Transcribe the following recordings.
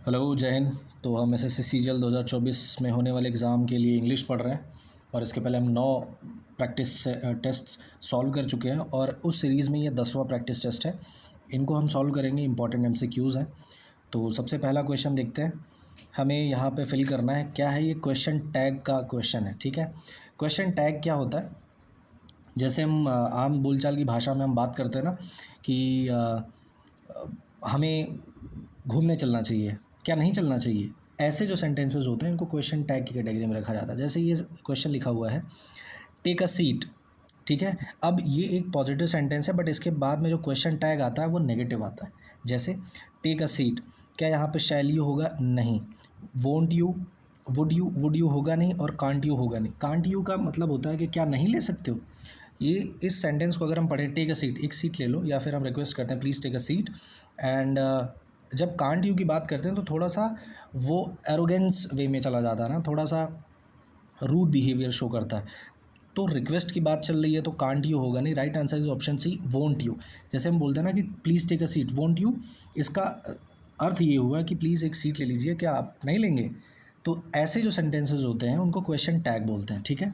Hello जय हिंद। तो हम एसएससी सीजीएल 2024 में होने वाले एग्ज़ाम के लिए इंग्लिश पढ़ रहे हैं और इसके पहले हम 9 प्रैक्टिस टेस्ट सॉल्व कर चुके हैं और उस सीरीज़ में ये 10वां प्रैक्टिस टेस्ट है। इनको हम सॉल्व करेंगे, इंपॉर्टेंट एमसीक्यूज़ हैं। तो सबसे पहला क्वेश्चन देखते हैं। हमें यहाँ पे फिल करना है क्या है, ये क्वेश्चन टैग का क्वेश्चन है। ठीक है, क्वेश्चन टैग क्या होता है? जैसे हम आम बोलचाल की भाषा में हम बात करते हैं ना कि हमें घूमने चलना चाहिए, क्या नहीं चलना चाहिए, ऐसे जो सेंटेंसेस होते हैं इनको क्वेश्चन टैग की कैटेगरी में रखा जाता है। जैसे ये क्वेश्चन लिखा हुआ है टेक अ सीट। ठीक है, अब ये एक पॉजिटिव सेंटेंस है बट इसके बाद में जो क्वेश्चन टैग आता है वो नेगेटिव आता है। जैसे टेक अ सीट, क्या यहाँ पे शैल यू होगा? नहीं। वोंट यू, वुड यू होगा नहीं, और कांट यू होगा नहीं। कांट यू का मतलब होता है कि क्या नहीं ले सकते हो। ये इस सेंटेंस को अगर हम पढ़ें टेक अ सीट, एक सीट ले लो, या फिर हम रिक्वेस्ट करते हैं please take a seat, and जब कांट यू की बात करते हैं तो थोड़ा सा वो एरोगेंस वे में चला जाता है ना, थोड़ा सा रूड बिहेवियर शो करता है। तो रिक्वेस्ट की बात चल रही है तो कांट यू होगा नहीं। Right answer is option C, won't you. जैसे हम बोलते हैं ना कि please take a seat, won't you, इसका अर्थ ये हुआ कि प्लीज़ एक सीट ले लीजिए, क्या आप नहीं लेंगे? तो ऐसे जो सेंटेंसेस होते हैं उनको क्वेश्चन टैग बोलते हैं। ठीक है,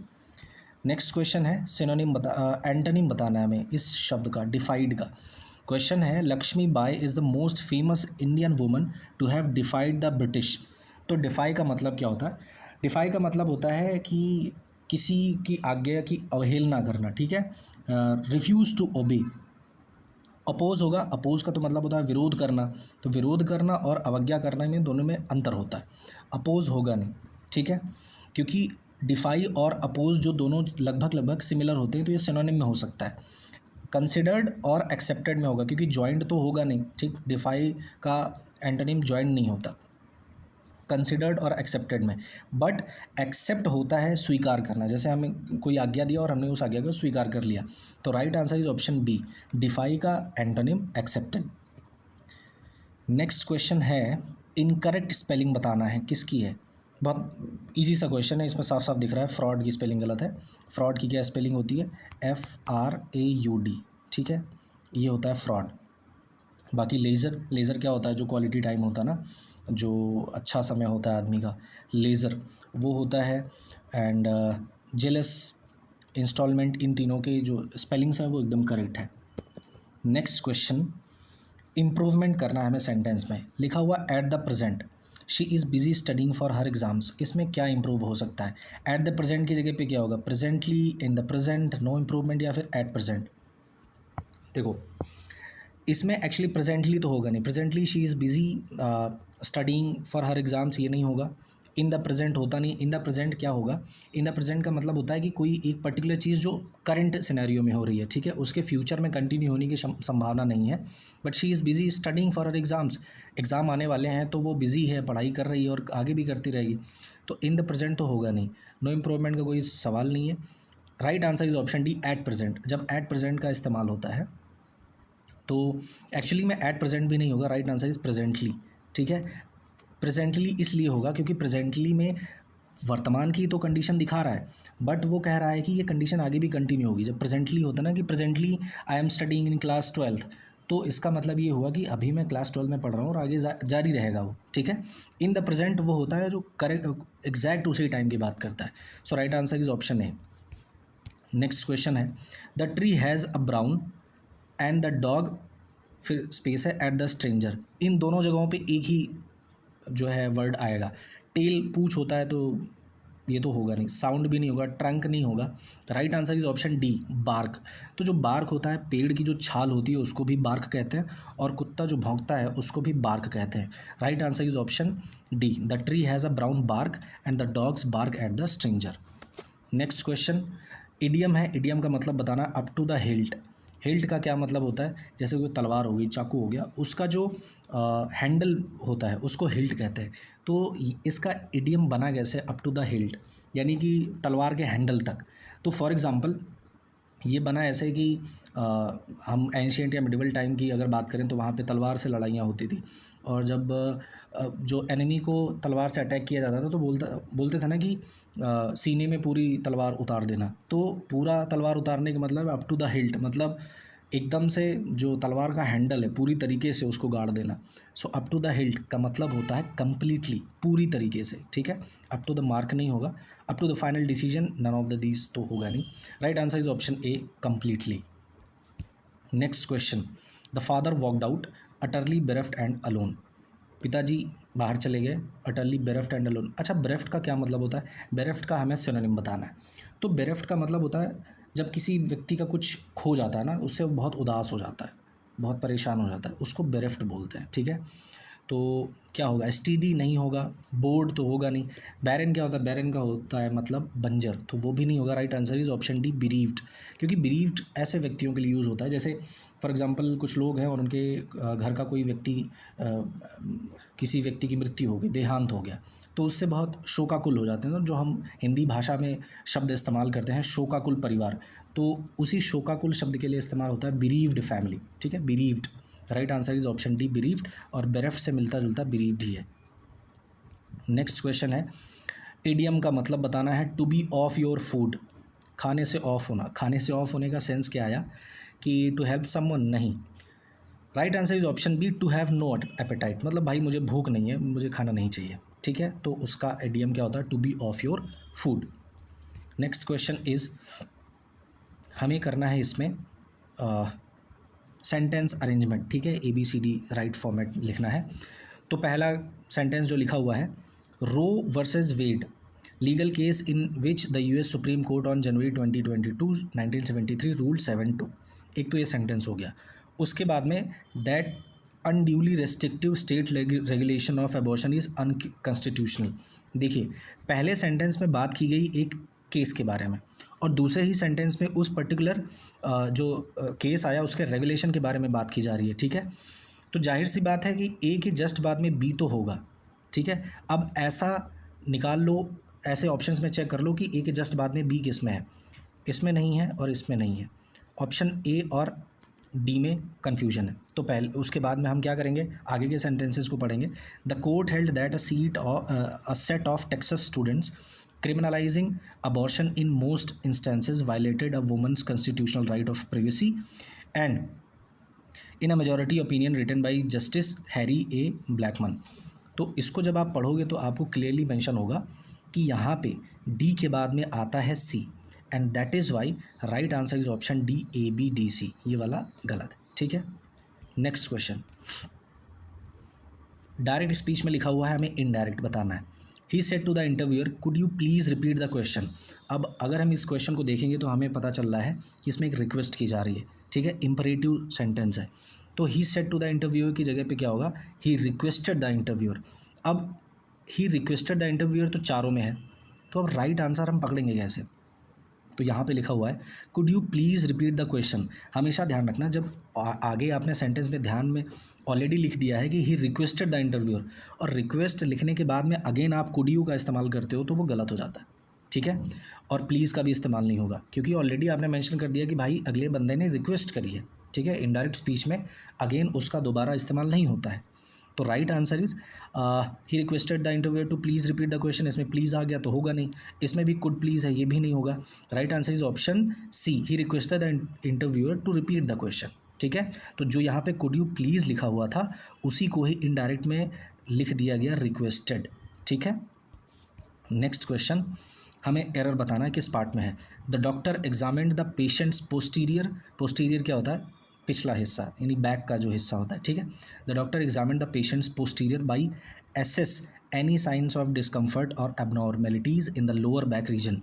नेक्स्ट क्वेश्चन है सिनोनिम एंटोनिम बताना है हमें इस शब्द का, डिफाइड का। क्वेश्चन है Lakshmi Bai is the most famous Indian woman to have defied the British. तो डिफाई का मतलब क्या होता है? डिफाई का मतलब होता है कि किसी की आज्ञा की अवहेलना करना। ठीक है, रिफ्यूज़ टू ओबे। अपोज होगा, अपोज का तो मतलब होता है विरोध करना। तो विरोध करना और अवज्ञा करना में दोनों में अंतर होता है। अपोज होगा नहीं। ठीक है, क्योंकि डिफाई और अपोज जो दोनों लगभग लगभग सिमिलर होते हैं तो ये सिनोनिम में हो सकता है। कंसिडर्ड और एक्सेप्टेड में होगा क्योंकि जॉइंट तो होगा नहीं। ठीक, डिफाई का एंटोनिम जॉइंट नहीं होता कंसिडर्ड और एक्सेप्टेड में। बट एक्सेप्ट होता है स्वीकार करना, जैसे हमें कोई आज्ञा दिया और हमने उस आज्ञा को स्वीकार कर लिया। तो right answer is option B, defy का एंटोनिम एक्सेप्टेड। नेक्स्ट क्वेश्चन है इनकरेक्ट स्पेलिंग बताना है, किसकी है? बहुत इजी सा क्वेश्चन है, इसमें साफ साफ दिख रहा है फ्रॉड की स्पेलिंग गलत है। फ्रॉड की क्या स्पेलिंग होती है? FRAUD। ठीक है, ये होता है फ्रॉड। बाकी लेज़र, लेज़र क्या होता है? जो क्वालिटी टाइम होता है ना, जो अच्छा समय होता है आदमी का, लेज़र वो होता है। एंड जेलस, इंस्टॉलमेंट, इन तीनों के जो स्पेलिंग्स हैं वो एकदम करेक्ट है। नेक्स्ट क्वेश्चन, इम्प्रूवमेंट करना है हमें सेंटेंस में। लिखा हुआ at the present she is busy studying for her exams, इसमें क्या इंप्रूव हो सकता है? एट द प्रेजेंट की जगह पे क्या होगा? Presently, in the present, no improvement, या फिर एट प्रेजेंट? देखो, इसमें एक्चुअली प्रेजेंटली तो होगा नहीं। Presently she is busy studying for her exams, ये नहीं होगा। इन द प्रेजेंट होता नहीं। इन द प्रेजेंट क्या होगा? इन द प्रेजेंट का मतलब होता है कि कोई एक पर्टिकुलर चीज़ जो करंट सिनेरियो में हो रही है, ठीक है, उसके फ्यूचर में कंटिन्यू होने की संभावना नहीं है। But she is busy studying for her exams, exam आने वाले हैं तो वो बिजी है, पढ़ाई कर रही है और आगे भी करती रहेगी। तो इन द प्रेजेंट तो होगा नहीं। नो इम्प्रूवमेंट का कोई सवाल नहीं है। Right answer is option D, at present. जब एट प्रेजेंट का इस्तेमाल होता है तो एक्चुअली में एट प्रेजेंट भी नहीं होगा, राइट आंसर इज़ प्रेजेंटली। ठीक है, प्रेजेंटली इसलिए होगा क्योंकि प्रेजेंटली में वर्तमान की तो कंडीशन दिखा रहा है बट वो कह रहा है कि ये कंडीशन आगे भी कंटिन्यू होगी। जब प्रेजेंटली होता ना कि presently I am studying in class 12, तो इसका मतलब ये हुआ कि अभी मैं क्लास 12 में पढ़ रहा हूँ और आगे जारी रहेगा वो। ठीक है, इन द प्रेजेंट वो होता है जो करेक्ट एग्जैक्ट उसी टाइम की बात करता है। So right answer is option A. Next question है the tree has a brown and the dog, फिर स्पेस है, एट द स्ट्रेंजर। इन दोनों जगहों पे एक ही जो है वर्ड आएगा। टेल पूछ होता है तो ये तो होगा नहीं। साउंड भी नहीं होगा, ट्रंक नहीं होगा। Right answer is option D, bark. तो जो बार्क होता है, पेड़ की जो छाल होती है उसको भी बार्क कहते हैं, और कुत्ता जो भौंकता है उसको भी बार्क कहते हैं। Right answer is option D, the tree has a brown bark and the dogs bark at the stranger. Next question, idiom है। इडियम का मतलब बताना, up to the hilt. Hilt का क्या मतलब होता है? जैसे कोई तलवार हो गई, चाकू हो गया, उसका जो हैंडल होता है उसको हिल्ट कहते हैं। तो इसका इडियम बना कैसे? अप टू द हिल्ट, यानी कि तलवार के हैंडल तक। तो फॉर एग्ज़ाम्पल ये बना ऐसे कि हम एंशियंट या मिडिवल टाइम की अगर बात करें तो वहाँ पे तलवार से लड़ाइयाँ होती थी, और जब जो एनिमी को तलवार से अटैक किया जाता था तो बोलते थे ना कि सीने में पूरी तलवार उतार देना। तो पूरा तलवार उतारने का मतलब अप टू द हिल्ट, मतलब एकदम से जो तलवार का हैंडल है पूरी तरीके से उसको गाड़ देना। So up to the hilt का मतलब होता है कंप्लीटली, पूरी तरीके से, ठीक है। अप टू द मार्क नहीं होगा, up to the final decision none of the these तो होगा नहीं। Right answer is option A, completely. Next question, the father walked out utterly bereft and alone. पिताजी बाहर चले गए अटरली बेरेफ्ट एंड अलोन। अच्छा, बेरेफ्ट का क्या मतलब होता है? बेरेफ्ट का हमें सिनोनिम बताना है। तो बेरेफ्ट का मतलब होता है जब किसी व्यक्ति का कुछ खो जाता है ना, उससे वो बहुत उदास हो जाता है, बहुत परेशान हो जाता है, उसको बेरेफ्ट बोलते हैं, ठीक है। तो क्या होगा? एसटीडी नहीं होगा, बोर्ड तो होगा नहीं। बैरन क्या होता है? बैरन का होता है मतलब बंजर, तो वो भी नहीं होगा। Right answer is option D, bereaved. क्योंकि बिरीव्ड ऐसे व्यक्तियों के लिए यूज़ होता है, जैसे फॉर एग्जांपल कुछ लोग हैं और उनके घर का कोई व्यक्ति, किसी व्यक्ति की मृत्यु हो गई, देहांत हो गया, तो उससे बहुत शोकाकुल हो जाते हैं। तो जो हम हिंदी भाषा में शब्द इस्तेमाल करते हैं शोकाकुल परिवार, तो उसी शोकाकुल शब्द के लिए इस्तेमाल होता है बिरीव्ड फैमिली, ठीक है, bereaved. Right answer is option D, bereaved, और बेरेफ्ट से मिलता जुलता बिरीव्ड ही है। नेक्स्ट क्वेश्चन है, इडियम का मतलब बताना है to be off your food, खाने से ऑफ होना। खाने से ऑफ होने का सेंस क्या आया कि टू हेल्प समवन, नहीं। Right answer is option B, to have no appetite, मतलब भाई मुझे भूख नहीं है, मुझे खाना नहीं चाहिए, ठीक है। तो उसका इडियम क्या होता है? To be off your food. Next question is, हमें करना है इसमें सेंटेंस अरेंजमेंट, ठीक है, ABCD राइट फॉर्मेट लिखना है। तो पहला सेंटेंस जो लिखा हुआ है, Roe versus Wade, legal case in which the US supreme court on January 2022 1973 ruled 7-2। एक तो ये सेंटेंस हो गया। उसके बाद में, that unduly restrictive state regulation of abortion is unconstitutional. देखिए, पहले सेंटेंस में बात की गई एक केस के बारे में, और दूसरे ही सेंटेंस में उस पर्टिकुलर जो केस आया उसके रेगुलेशन के बारे में बात की जा रही है, ठीक है। तो जाहिर सी बात है कि ए के जस्ट बाद में बी तो होगा, ठीक है। अब ऐसा निकाल लो, ऐसे ऑप्शंस में चेक कर लो कि ए के जस्ट बाद में बी किस में है। इसमें नहीं है और इसमें नहीं है। ऑप्शन ए और डी में कन्फ्यूजन है। तो पहले उसके बाद में हम क्या करेंगे, आगे के सेंटेंसेस को पढ़ेंगे। The court held that a set of Texas students criminalizing abortion in most instances violated a woman's constitutional right of privacy and in a majority opinion written by Justice Harry A. Blackmun। तो इसको जब आप पढ़ोगे तो आपको clearly mention होगा कि यहाँ पे डी के बाद में आता है C, and that is why right answer is option D, ABDC। ये वाला गलत है, ठीक है। नेक्स्ट क्वेश्चन, डायरेक्ट स्पीच में लिखा हुआ है, हमें इनडायरेक्ट बताना है। He said to the interviewer, could you please repeat the question. अब अगर हम इस क्वेश्चन को देखेंगे तो हमें पता चल रहा है कि इसमें एक रिक्वेस्ट की जा रही है, ठीक है, इंपरेटिव सेंटेंस है। तो he said to the interviewer की जगह पे क्या होगा, ही रिक्वेस्टेड द इंटरव्यूअर। अब ही रिक्वेस्टेड द इंटरव्यूअर तो चारों में है, तो अब राइट आंसर हम पकड़ेंगे कैसे? तो यहाँ पे लिखा हुआ है, could you please repeat the question. हमेशा ध्यान रखना, जब आगे आपने सेंटेंस में ध्यान में ऑलरेडी लिख दिया है कि ही रिक्वेस्टेड द इंटरव्यूअर, और रिक्वेस्ट लिखने के बाद में अगेन आप कुड यू का इस्तेमाल करते हो तो वो गलत हो जाता है, ठीक है। और प्लीज़ का भी इस्तेमाल नहीं होगा, क्योंकि ऑलरेडी आपने मेंशन कर दिया कि भाई अगले बंदे ने रिक्वेस्ट करी है, ठीक है। इनडायरेक्ट स्पीच में अगेन उसका दोबारा इस्तेमाल नहीं होता है। तो right answer is, he requested the interviewer to please repeat the question. इसमें प्लीज़ आ गया तो होगा नहीं, इसमें भी कुड प्लीज़ है, ये भी नहीं होगा। Right answer is option C, he requested the interviewer to repeat the question, ठीक है। तो जो यहाँ पे कुड यू प्लीज़ लिखा हुआ था उसी को ही इनडायरेक्ट में लिख दिया गया रिक्वेस्टेड, ठीक है। नेक्स्ट क्वेश्चन, हमें एरर बताना है किस पार्ट में है। The doctor examined the patient's posterior, posterior क्या होता है, पिछला हिस्सा, यानी बैक का जो हिस्सा होता है, ठीक है। The doctor examined the patient's posterior by assess any signs of discomfort और abnormalities in the lower back region.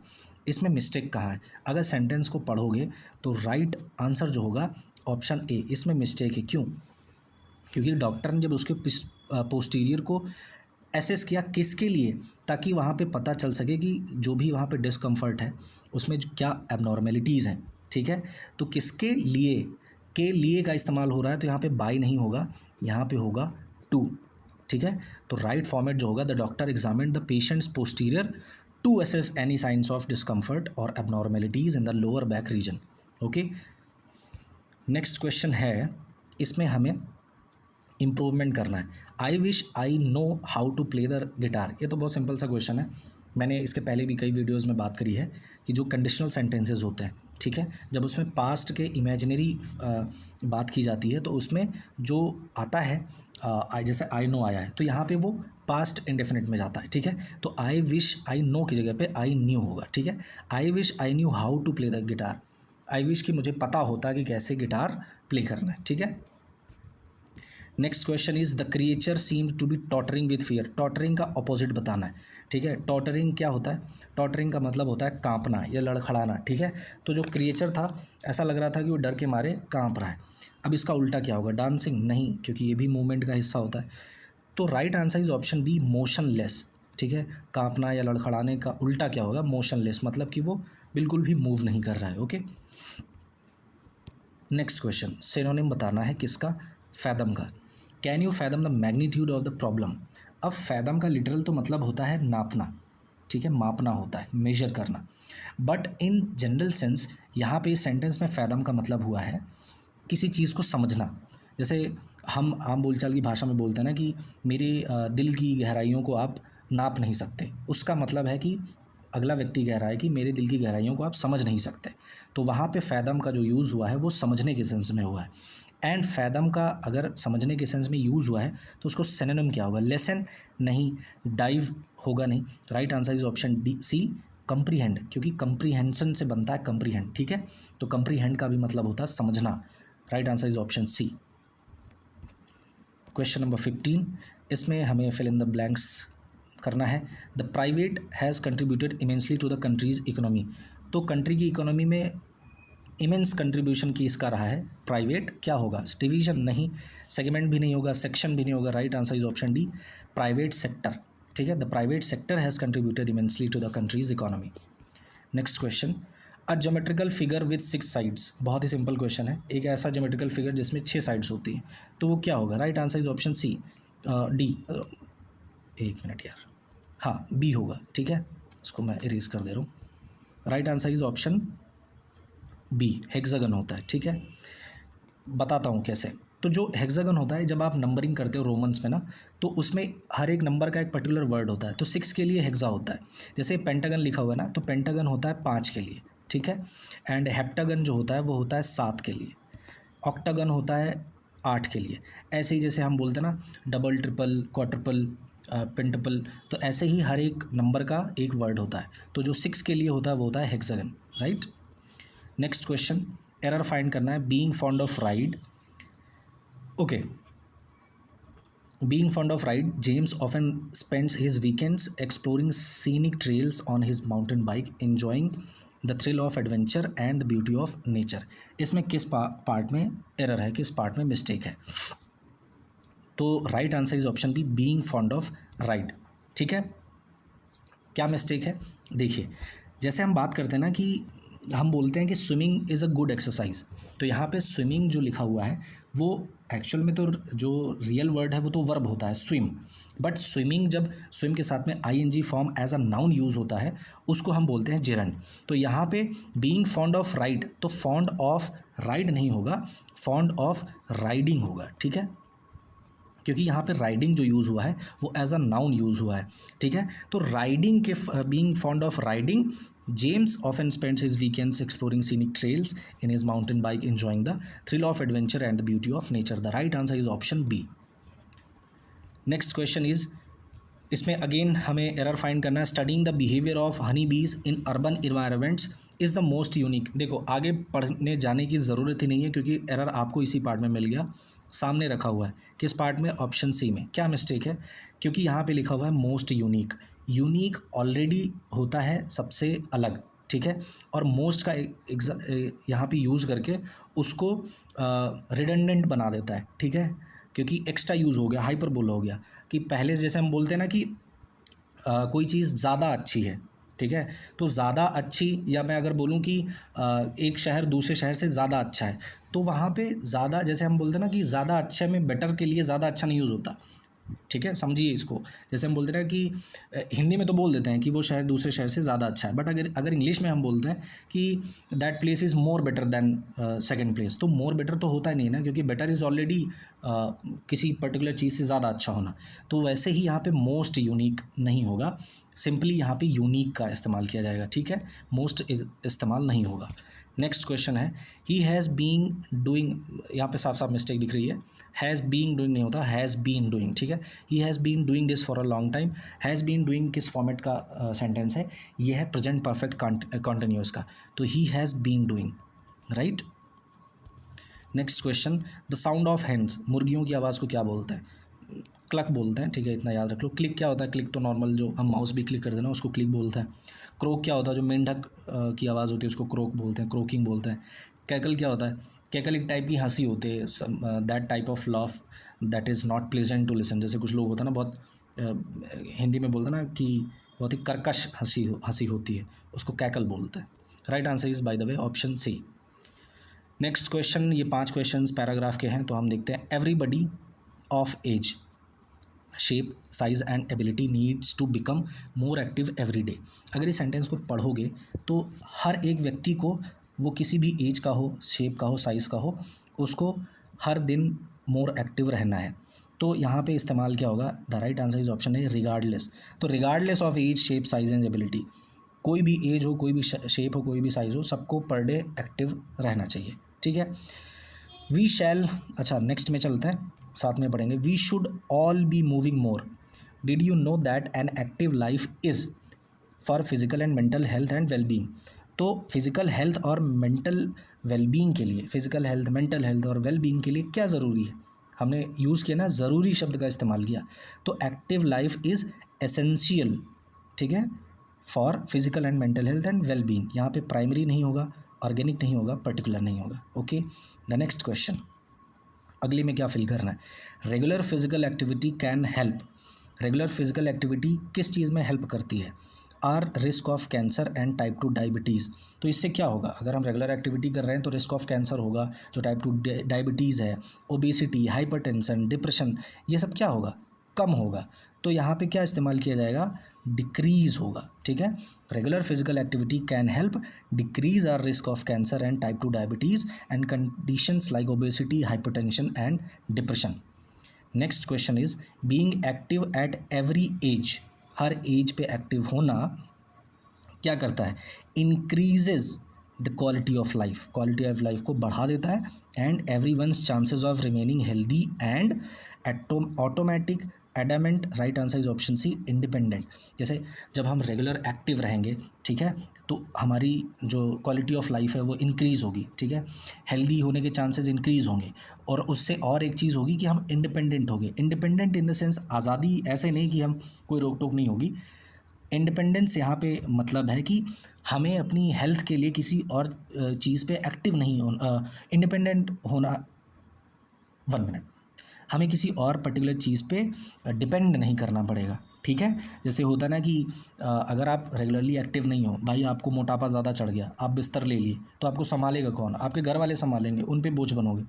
इसमें मिस्टेक कहाँ है? अगर सेंटेंस को पढ़ोगे तो राइट आंसर जो होगा ऑप्शन ए, इसमें मिस्टेक है। क्यों? क्योंकि डॉक्टर ने जब उसके पोस्टीरियर को एसेस किया, किसके लिए? ताकि वहाँ पे पता चल सके कि जो भी वहाँ पे डिस्कम्फर्ट है उसमें क्या एबनॉर्मेलिटीज़ हैं, ठीक है। तो किसके लिए, के लिए का इस्तेमाल हो रहा है, तो यहाँ पे बाई नहीं होगा, यहाँ पे होगा टू, ठीक है। तो राइट फॉर्मेट जो होगा, the doctor examined the patient's posterior to assess any signs of discomfort और abnormalities in the lower back region. Okay, next question है, इसमें हमें इम्प्रूवमेंट करना है। I wish I know how to play the guitar. ये तो बहुत simple सा क्वेश्चन है, मैंने इसके पहले भी कई वीडियोज़ में बात करी है कि जो कंडीशनल सेंटेंसेस होते हैं, ठीक है। जब उसमें पास्ट के इमेजिनरी बात की जाती है तो उसमें जो आता है जैसे आई नो आया है तो यहाँ पे वो पास्ट इंडेफिनिट में जाता है, ठीक है। तो आई विश आई नो की जगह पे आई न्यू होगा, ठीक है। I wish I knew how to play the guitar, I wish कि मुझे पता होता कि कैसे गिटार प्ले करना है, ठीक है। Next question is the creature seems to be tottering with fear, tottering का अपोजिट बताना है, ठीक है। टॉटरिंग क्या होता है, टॉटरिंग का मतलब होता है कांपना या लड़खड़ाना, ठीक है। तो जो क्रिएचर था ऐसा लग रहा था कि वो डर के मारे कांप रहा है। अब इसका उल्टा क्या होगा, डांसिंग नहीं, क्योंकि ये भी मूवमेंट का हिस्सा होता है। तो right answer is option B motionless, ठीक है। कांपना या लड़खड़ाने का उल्टा क्या होगा, मोशनलेस, मतलब कि वो बिल्कुल भी मूव नहीं कर रहा है, ओके। नेक्स्ट क्वेश्चन, सिनोनिम बताना है किसका, फैदम का। Can you fathom the magnitude of the problem. अब फैदम का लिटरल तो मतलब होता है नापना, ठीक है, मापना होता है, मेजर करना। बट इन जनरल सेंस यहाँ पे इस सेंटेंस में फैदम का मतलब हुआ है किसी चीज़ को समझना। जैसे हम आम बोलचाल की भाषा में बोलते हैं ना कि मेरे दिल की गहराइयों को आप नाप नहीं सकते, उसका मतलब है कि अगला व्यक्ति कह रहा है कि मेरे दिल की गहराइयों को आप समझ नहीं सकते। तो वहाँ पे फैदम का जो यूज़ हुआ है वो समझने के सेंस में हुआ है। एंड फैदम का अगर समझने के सेंस में यूज़ हुआ है तो उसको सिनोनिम क्या होगा, लेसन नहीं, डाइव होगा नहीं। Right answer is option D C, comprehend, क्योंकि कंप्रीहेंशन से बनता है कंप्रीहेंड, ठीक है। तो कंप्रीहेंड का भी मतलब होता है समझना। Right answer is option C. Question number 15, इसमें हमें फिल इन द ब्लैंक्स करना है। The private has contributed immensely to the country's economy. तो कंट्री की इकोनॉमी में इमेंस कंट्रीब्यूशन किसका रहा है, प्राइवेट। क्या होगा, डिवीजन नहीं, सेगमेंट भी नहीं होगा, सेक्शन भी नहीं होगा। Right answer is option D, private sector, ठीक है। The private sector has contributed immensely to the country's economy. Next question, a geometrical figure with 6 sides. बहुत ही सिंपल क्वेश्चन है, एक ऐसा ज्योमेट्रिकल फिगर जिसमें 6 साइड्स होती हैं, तो वो क्या होगा। Right answer is option C, D, एक मिनट यार, हाँ बी होगा, ठीक है। इसको मैं इरेज कर दे रहा हूँ। Right answer is option B, hexagon होता है, ठीक है। बताता हूँ कैसे। तो जो हेक्सागन होता है, जब आप नंबरिंग करते हो रोमन्स में ना, तो उसमें हर एक नंबर का एक पर्टिकुलर वर्ड होता है। तो 6 के लिए हेक्सा होता है। जैसे पेंटागन लिखा हुआ है ना, तो पेंटागन होता है 5 के लिए, ठीक है। एंड हेप्टागन जो होता है वो होता है 7 के लिए। ऑक्टागन होता है 8 के लिए। ऐसे ही जैसे हम बोलते हैं ना, डबल, ट्रिपल, क्वाड्रुपल, पेंटपल, तो ऐसे ही हर एक नंबर का एक वर्ड होता है। तो जो 6 के लिए होता है वो होता है hexagon, right. Next question, error find करना है। Being fond of ride, okay, being fond of ride, James often spends his weekends exploring scenic trails on his mountain bike, enjoying the thrill of adventure and the beauty of nature. इसमें किस part में error है, किस part में mistake है। तो right answer is option B, being fond of ride, ठीक है। क्या मिस्टेक है, देखिए, जैसे हम बात करते हैं ना कि हम बोलते हैं कि swimming is a good exercise, तो यहाँ पे स्विमिंग जो लिखा हुआ है वो एक्चुअल में तो जो रियल वर्ड है वो तो वर्ब होता है स्विम। बट स्विमिंग, जब स्विम के साथ में ING form as a noun use होता है उसको हम बोलते हैं जेरंड। तो यहाँ पे बीइंग फॉन्ड ऑफ राइड, तो फॉन्ड ऑफ राइड नहीं होगा, फॉन्ड ऑफ राइडिंग होगा, ठीक है। क्योंकि यहाँ पे राइडिंग जो यूज़ हुआ है वो एज अ नाउन यूज़ हुआ है, ठीक है। तो राइडिंग के being fond of riding, James often spends his weekends exploring scenic trails in his mountain bike, enjoying the thrill of adventure and the beauty of nature. The right answer is option B. Next question is, इसमें again हमें error find करना है। Studying the behaviour of honey bees in urban environments is the most unique. देखो, आगे पढ़ने जाने की ज़रूरत ही नहीं है क्योंकि एरर आपको इसी पार्ट में मिल गया, सामने रखा हुआ है। किस पार्ट में, ऑप्शन सी में। क्या मिस्टेक है, क्योंकि यहाँ पे लिखा हुआ है मोस्ट यूनिक। यूनिक ऑलरेडी होता है सबसे अलग, ठीक है। और मोस्ट का यहाँ पे यूज़ करके उसको रिडंडेंट बना देता है, ठीक है, क्योंकि एक्स्ट्रा यूज़ हो गया, हाइपरबोल हो गया। कि पहले जैसे हम बोलते हैं ना कि कोई चीज़ ज़्यादा अच्छी है, ठीक है। तो ज़्यादा अच्छी, या मैं अगर बोलूँ कि एक शहर दूसरे शहर से ज़्यादा अच्छा है, तो वहाँ पे ज़्यादा, जैसे हम बोलते हैं ना कि ज़्यादा अच्छे में बेटर के लिए ज़्यादा अच्छा नहीं यूज़ होता, ठीक है, समझिए इसको। जैसे हम बोलते हैं ना कि हिंदी में तो बोल देते हैं कि वो शहर दूसरे शहर से ज़्यादा अच्छा है, बट अगर इंग्लिश में हम बोलते हैं कि that place is more better than second place, तो मोर बेटर तो होता ही नहीं ना, क्योंकि बेटर इज़ ऑलरेडी किसी पर्टिकुलर चीज़ से ज़्यादा अच्छा होना। तो वैसे ही यहाँ पे मोस्ट यूनिक नहीं होगा, सिंपली यहाँ पे यूनिक का इस्तेमाल किया जाएगा, ठीक है, मोस्ट इस्तेमाल नहीं होगा। नेक्स्ट क्वेश्चन है ही हैज़ बीन डूइंग, यहाँ पे साफ साफ मिस्टेक दिख रही है, हैज़ बीन डूइंग नहीं होता, हैज़ बीन डूइंग, ठीक है। He has been doing this for a long time. Has been doing किस फॉर्मेट का सेंटेंस है, ये है प्रेजेंट परफेक्ट कॉन्टिन्यूअस का, तो he has been doing, right. Next question, the sound of hens, मुर्गियों की आवाज़ को क्या बोलते हैं, क्लक बोलते हैं, ठीक है, इतना याद रख लो। क्लिक क्या होता है, क्लिक तो नॉर्मल जो हम माउस भी क्लिक करते हैं ना उसको क्लिक बोलते हैं। क्रोक क्या होता है, जो मेंढक की आवाज़ होती है उसको क्रोक बोलते हैं, क्रोकिंग बोलते हैं। कैकल क्या होता है, कैकल एक टाइप की हंसी होती है, that type of laugh that is not pleasant to listen, जैसे कुछ लोग होता है ना बहुत हिंदी में बोलते हैं ना कि बहुत ही कर्कश हंसी होती है, उसको कैकल बोलते हैं। Right answer is by the way option C. Next question, ये 5 क्वेश्चंस पैराग्राफ के हैं, तो हम देखते हैं। Everybody of age, shape, size and ability needs to become more active every day. अगर इस सेंटेंस को पढ़ोगे तो हर एक व्यक्ति को, वो किसी भी एज का हो, शेप का हो, साइज़ का हो, उसको हर दिन मोर एक्टिव रहना है। तो यहाँ पे इस्तेमाल क्या होगा, the right answer is option है रिगार्डलेस। तो regardless of age, shape, size and ability, कोई भी एज हो, कोई भी शेप हो, कोई भी साइज़ हो, सबको पर डे एक्टिव रहना चाहिए, ठीक है। वी शैल, अच्छा नेक्स्ट में चलते हैं, साथ में पढ़ेंगे। We should all be moving more. Did you know that an active life is for physical and mental health and wellbeing. तो फिजिकल हेल्थ और मेंटल वेलबींग के लिए, फिजिकल हेल्थ, मेंटल हेल्थ और वेलबींग के लिए क्या ज़रूरी है, हमने यूज़ किया ना, ज़रूरी शब्द का इस्तेमाल किया। तो एक्टिव लाइफ इज़ एसेंशियल, ठीक है, for physical and mental health and wellbeing. यहाँ पे प्राइमरी नहीं होगा, ऑर्गेनिक नहीं होगा, पर्टिकुलर नहीं होगा, ओके। द नेक्स्ट क्वेश्चन, अगले में क्या फिल करना है। Regular physical activity can help, regular physical activity किस चीज़ में हेल्प करती है, our risk of cancer and type 2 diabetes. तो इससे क्या होगा, अगर हम रेगुलर एक्टिविटी कर रहे हैं तो रिस्क ऑफ कैंसर होगा, जो टाइप 2 डायबिटीज़ है, ओबेसिटी, हाइपरटेंशन, डिप्रेशन, ये सब क्या होगा, कम होगा। तो यहाँ पे क्या इस्तेमाल किया जाएगा, डिक्रीज़ होगा, ठीक है। Regular physical activity can help decrease our risk of cancer and type 2 diabetes and conditions like obesity, hypertension and depression. Next question is being active at every age, हर एज पे एक्टिव होना क्या करता है, increases the quality of life, quality of life को बढ़ा देता है, and every once chances of remaining healthy and automatic adamant. Right answer is option C, independent. जैसे जब हम रेगुलर एक्टिव रहेंगे, ठीक है, तो हमारी जो क्वालिटी ऑफ लाइफ है वो इंक्रीज़ होगी, ठीक है, हेल्दी होने के चांसेस इंक्रीज़ होंगे, और उससे और एक चीज़ होगी कि हम इंडिपेंडेंट होंगे। इंडिपेंडेंट इन द सेंस आज़ादी, ऐसे नहीं कि हम कोई रोक टोक नहीं होगी। इंडिपेंडेंस यहाँ पे मतलब है कि हमें अपनी हेल्थ के लिए किसी और चीज़ पे एक्टिव नहीं होना, इंडिपेंडेंट होना, 1 मिनट, हमें किसी और पर्टिकुलर चीज़ पे डिपेंड नहीं करना पड़ेगा, ठीक है। जैसे होता ना कि अगर आप रेगुलरली एक्टिव नहीं हो, भाई आपको मोटापा ज़्यादा चढ़ गया, आप बिस्तर ले लिए, तो आपको संभालेगा कौन, आपके घर वाले संभालेंगे, उन पे बोझ बनोगे।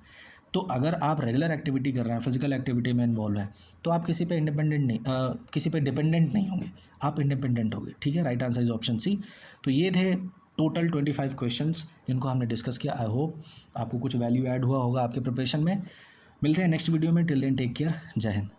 तो अगर आप रेगुलर एक्टिविटी कर रहे हैं, फिजिकल एक्टिविटी में इन्वॉल्व हैं, तो आप किसी पे इंडिपेंडेंट नहीं, किसी पे डिपेंडेंट नहीं होंगे, आप इंडिपेंडेंट होंगे, ठीक है। Right answer is option C. तो ये थे टोटल 25 क्वेश्चंस जिनको हमने डिस्कस किया। आई होप आपको कुछ वैल्यू ऐड हुआ होगा आपके प्रिपरेशन में। मिलते हैं नेक्स्ट वीडियो में, टिल देन टेक केयर, जय हिंद।